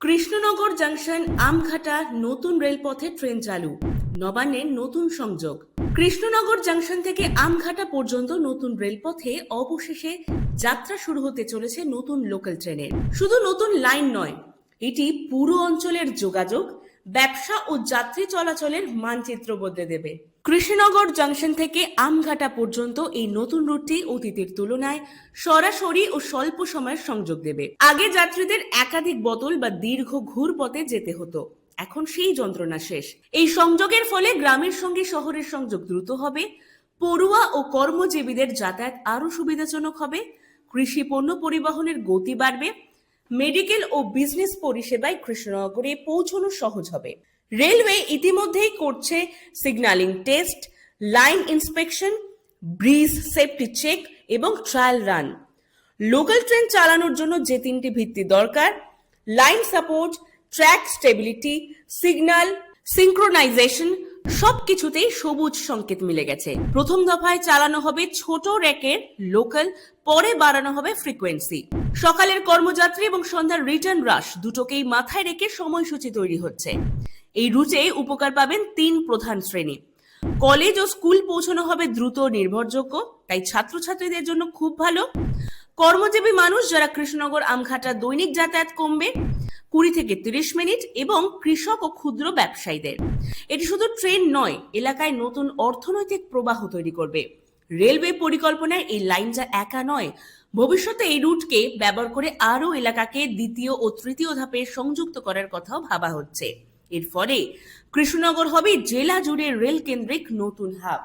Krishnanagar junction Amghata নতুন রেলপথে train চালু, নবান্নের নতুন সংযোগ। কৃষ্ণনগর জংশন থেকে আমঘাটা পর্যন্ত নতুন রেলপথে অবশেষে যাত্রা শুরু হতে চলেছে নতুন লোকাল ট্রেনের। শুধু নতুন লাইন নয়, এটি পুরো অঞ্চলের যোগাযোগ, ব্যবসা ও যাত্রী চলাচলের মানচিত্র বদলে দেবে। কৃষ্ণনগর জংশন থেকে আমঘাটা পর্যন্ত এই নতুন রুটটি অতীতের তুলনায় সরাসরি ও স্বল্প সময়ের সংযোগ দেবে। আগে যাত্রীদের একাধিক বোতল বা দীর্ঘ ঘুরপথে যেতে হতো, এখন সেই যন্ত্রণা শেষ। এই সংযোগের ফলে গ্রামের সঙ্গে শহরের সংযোগ দ্রুত হবে, পড়ুয়া ও কর্মজীবীদের যাতায়াত আরো সুবিধাজনক হবে, কৃষি পণ্য পরিবহনের গতি বাড়বে, মেডিকেল ও বিজনেস পরিষেবায় কৃষ্ণনগরে পৌঁছানো সহজ হবে। রেলওয়ে ইতিমধ্যেই করছে signalling test, line inspection, bridge safety check এবং ট্রায়াল রান। লোকাল ট্রেন চালানোর জন্য যে তিনটি ভিত্তি দরকার, line support, track stability, signal synchronisation, সবকিছুতেই সবুজ সংকেত মিলে গেছে। প্রথম দফায় চালানো হবে ছোট র্যাকের লোকাল, পরে বাড়ানো হবে ফ্রিকোয়েন্সি। সকালের কর্মযাত্রী এবং সন্ধ্যার রিটার্ন রাশ দুটোকেই মাথায় রেখে সময়সূচি তৈরি হচ্ছে। এই রুটে উপকার পাবেন তিন প্রধান শ্রেণী। কলেজ ও স্কুল পৌঁছানো হবে দ্রুত, নির্ভরযোগ্য, তাই ছাত্রছাত্রীদের জন্য খুব ভালো। কর্মজীবী মানুষ যারা কৃষ্ণনগর আমঘাটা দৈনিক যাতায়াত কমবে 20 থেকে 30 মিনিট, এবং কৃষক ও ক্ষুদ্র ব্যবসায়ীদের। এটি শুধু ট্রেন নয়, এলাকায় নতুন অর্থনৈতিক প্রবাহ তৈরি করবে। রেলওয়ে পরিকল্পনায় এই লাইন যা একা নয়, ভবিষ্যতে এই রুটকে ব্যবহার করে আরও এলাকাকে দ্বিতীয় ও তৃতীয় ধাপে সংযুক্ত করার কথাও ভাবা হচ্ছে। এর ফলে কৃষ্ণনগর হবে জেলা জুড়ে রেল কেন্দ্রিক নতুন হাব।